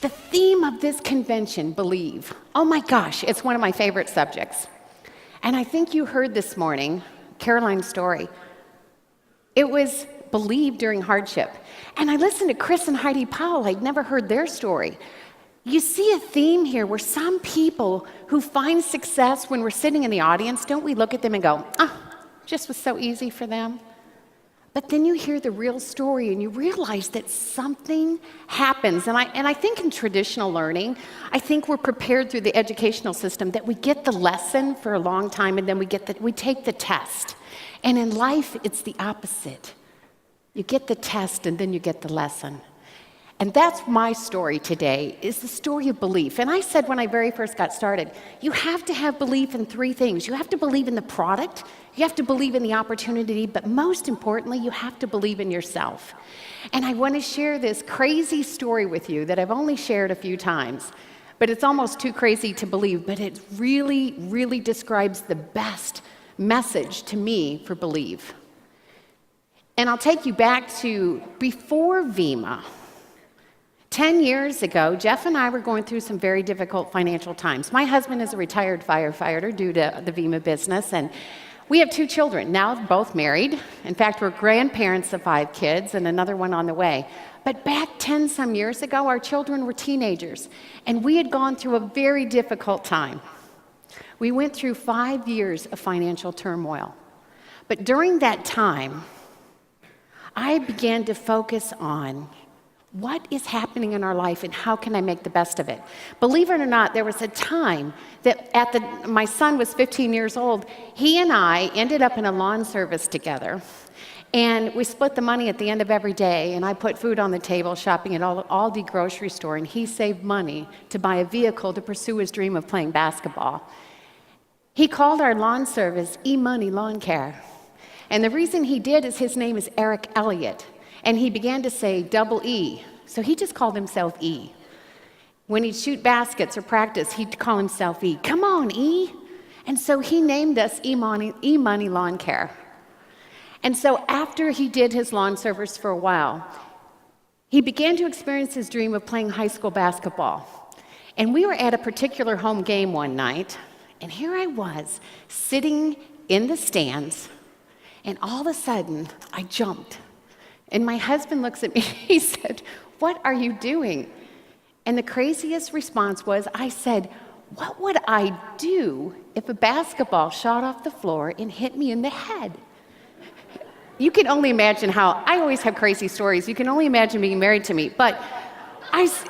The theme of this convention, believe. Oh my gosh, it's one of my favorite subjects. And I think you heard this morning, Caroline's story. It was believe during hardship. And I listened to Chris and Heidi Powell. I'd never heard their story. You see a theme here where some people who find success when we're sitting in the audience, don't we look at them and go, just was so easy for them? But then you hear the real story and you realize that something happens. And I think in traditional learning, I think we're prepared through the educational system that we get the lesson for a long time and then we take the test. And in life, it's the opposite. You get the test and then you get the lesson. And that's my story today, is the story of belief. And I said when I very first got started, you have to have belief in three things. You have to believe in the product, you have to believe in the opportunity, but most importantly, you have to believe in yourself. And I want to share this crazy story with you that I've only shared a few times, but it's almost too crazy to believe, but it really, really describes the best message to me for believe. And I'll take you back to before VEMA. 10 years ago, Jeff and I were going through some very difficult financial times. My husband is a retired firefighter due to the VEMA business, and we have 2 children, now both married. In fact, we're grandparents of 5 kids and another one on the way. But back 10 some years ago, our children were teenagers, and we had gone through a very difficult time. We went through 5 years of financial turmoil. But during that time, I began to focus on what is happening in our life and how can I make the best of it? Believe it or not, there was a time that my son was 15 years old. He and I ended up in a lawn service together. And we split the money at the end of every day. And I put food on the table, shopping at Aldi grocery store. And he saved money to buy a vehicle to pursue his dream of playing basketball. He called our lawn service E-Money Lawn Care. And the reason he did is his name is Ruth Elliott. And he began to say double E. So he just called himself E. When he'd shoot baskets or practice, he'd call himself E. Come on, E. And so he named us E-Money Lawn Care. And so after he did his lawn service for a while, he began to experience his dream of playing high school basketball. And we were at a particular home game one night, and here I was, sitting in the stands, and all of a sudden, I jumped. And my husband looks at me, he said, "What are you doing?" And the craziest response was, I said, "What would I do if a basketball shot off the floor and hit me in the head?" You can only imagine how, I always have crazy stories, you can only imagine being married to me, but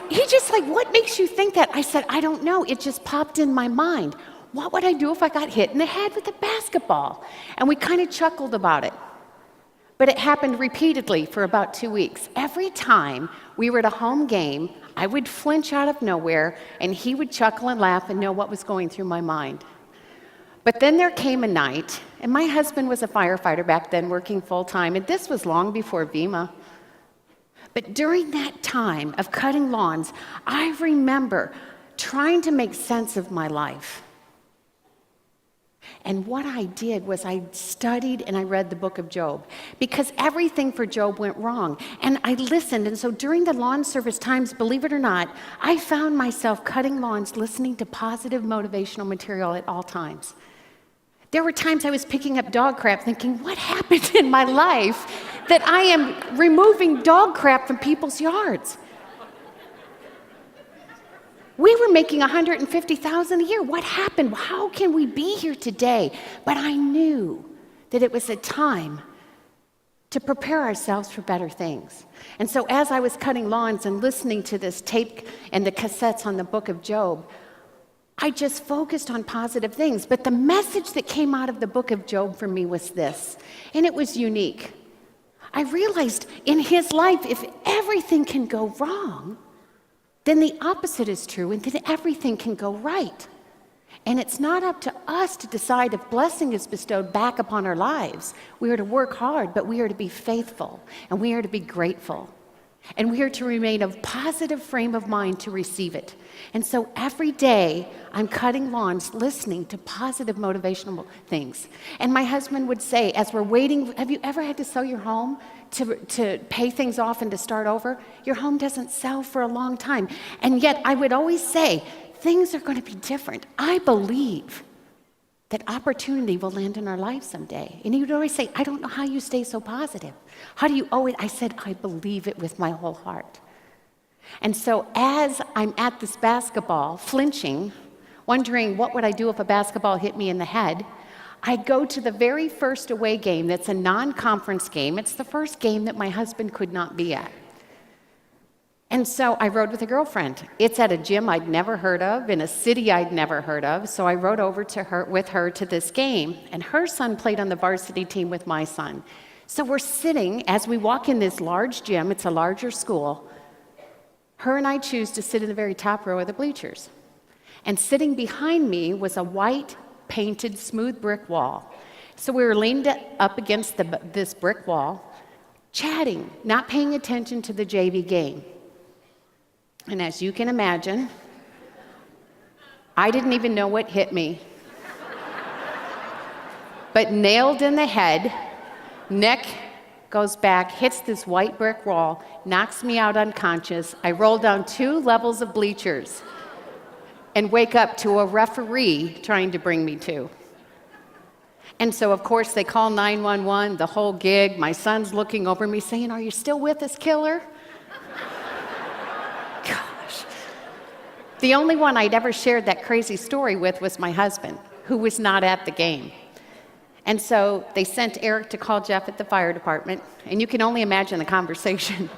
he just like, "What makes you think that?" I said, "I don't know, it just popped in my mind. What would I do if I got hit in the head with a basketball?" And we kind of chuckled about it. But it happened repeatedly for about 2 weeks. Every time we were at a home game, I would flinch out of nowhere, and he would chuckle and laugh and know what was going through my mind. But then there came a night, and my husband was a firefighter back then, working full-time, and this was long before VEMA. But during that time of cutting lawns, I remember trying to make sense of my life. And what I did was I studied and I read the book of Job, because everything for Job went wrong. And I listened, and so during the lawn service times, believe it or not, I found myself cutting lawns, listening to positive motivational material at all times. There were times I was picking up dog crap thinking, what happened in my life that I am removing dog crap from people's yards? We were making $150,000 a year. What happened? How can we be here today? But I knew that it was a time to prepare ourselves for better things. And so as I was cutting lawns and listening to this tape and the cassettes on the book of Job, I just focused on positive things. But the message that came out of the book of Job for me was this, and it was unique. I realized in his life, if everything can go wrong, then the opposite is true, and then everything can go right. And it's not up to us to decide if blessing is bestowed back upon our lives. We are to work hard, but we are to be faithful, and we are to be grateful. And we are to remain of positive frame of mind to receive it. And so every day, I'm cutting lawns, listening to positive motivational things. And my husband would say, as we're waiting, have you ever had to sell your home to pay things off and to start over, your home doesn't sell for a long time. And yet I would always say, things are going to be different. I believe that opportunity will land in our lives someday. And he would always say, I don't know how you stay so positive. How do you always, I said, I believe it with my whole heart. And so as I'm at this basketball, flinching, wondering what would I do if a basketball hit me in the head, I go to the very first away game that's a non-conference game. It's the first game that my husband could not be at. And so I rode with a girlfriend. It's at a gym I'd never heard of, in a city I'd never heard of. So I rode over with her to this game, and her son played on the varsity team with my son. So we're sitting, as we walk in this large gym, it's a larger school, her and I choose to sit in the very top row of the bleachers. And sitting behind me was a white, painted, smooth brick wall. So we were leaned up against this brick wall, chatting, not paying attention to the JV game. And as you can imagine, I didn't even know what hit me. But nailed in the head, neck goes back, hits this white brick wall, knocks me out unconscious. I roll down 2 levels of bleachers and wake up to a referee trying to bring me to. And so, of course, they call 911, the whole gig. My son's looking over me saying, are you still with us, killer? Gosh. The only one I'd ever shared that crazy story with was my husband, who was not at the game. And so they sent Eric to call Jeff at the fire department, and you can only imagine the conversation.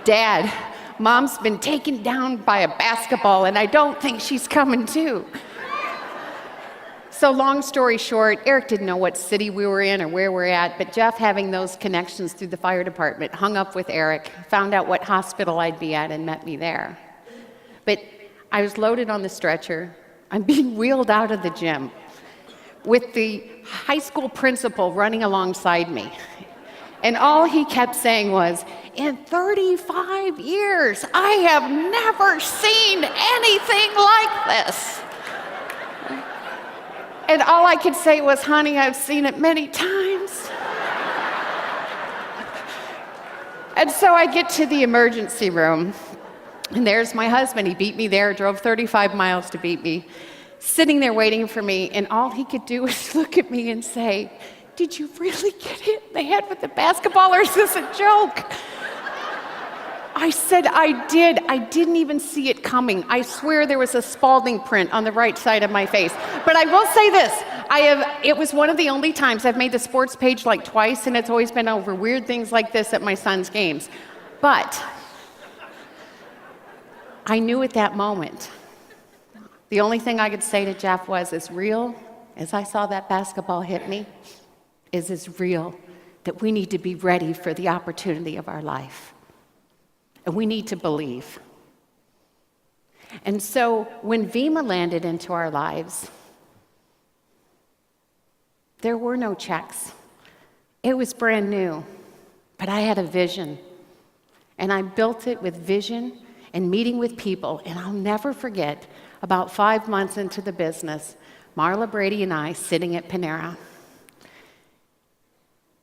Dad, Mom's been taken down by a basketball, and I don't think she's coming too. So long story short, Eric didn't know what city we were in or where we're at, but Jeff, having those connections through the fire department, hung up with Eric, found out what hospital I'd be at, and met me there. But I was loaded on the stretcher. I'm being wheeled out of the gym with the high school principal running alongside me. And all he kept saying was, in 35 years, I have never seen anything like this. And all I could say was, honey, I've seen it many times. And so I get to the emergency room, and there's my husband. He beat me there, drove 35 miles to beat me, sitting there waiting for me, and all he could do was look at me and say, did you really get hit in the head with the basketball, or is this a joke? I said, I did. I didn't even see it coming. I swear there was a Spalding print on the right side of my face. But I will say this, it was one of the only times I've made the sports page like twice, and it's always been over weird things like this at my son's games. But I knew at that moment, the only thing I could say to Jeff was, as real as I saw that basketball hit me, is as real that we need to be ready for the opportunity of our life. And we need to believe. And so when Vima landed into our lives, there were no checks. It was brand new, but I had a vision. And I built it with vision and meeting with people. And I'll never forget, about 5 months into the business, Marla Brady and I sitting at Panera.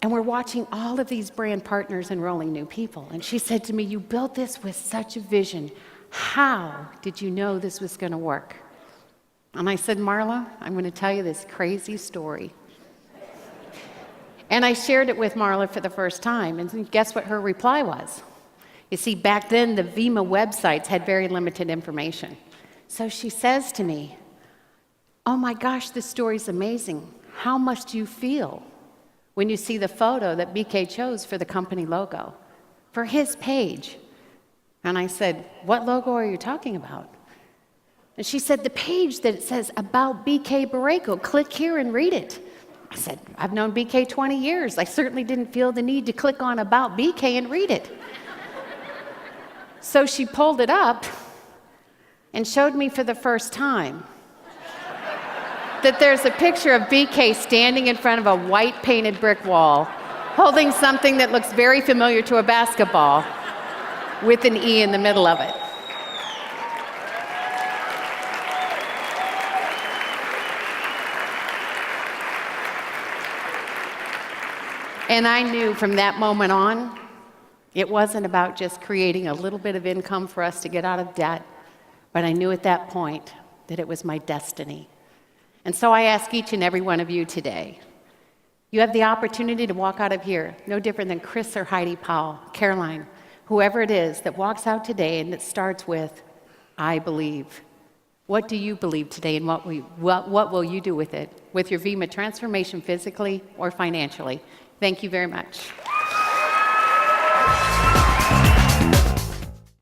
And we're watching all of these brand partners enrolling new people. And she said to me, you built this with such a vision. How did you know this was going to work? And I said, Marla, I'm going to tell you this crazy story. And I shared it with Marla for the first time. And guess what her reply was? You see, back then, the Vima websites had very limited information. So she says to me, oh my gosh, this story's amazing. How must you feel when you see the photo that BK chose for the company logo, for his page? And I said, what logo are you talking about? And she said, the page that says about BK Barreco, click here and read it. I said, I've known BK 20 years. I certainly didn't feel the need to click on about BK and read it. So she pulled it up and showed me for the first time that there's a picture of BK standing in front of a white painted brick wall, holding something that looks very familiar to a basketball, with an E in the middle of it. And I knew from that moment on, it wasn't about just creating a little bit of income for us to get out of debt, but I knew at that point that it was my destiny. And so I ask each and every one of you today, you have the opportunity to walk out of here, no different than Chris or Heidi Powell, Caroline, whoever it is that walks out today and it starts with, I believe. What do you believe today, and what will you do with it, with your VIMA transformation physically or financially? Thank you very much.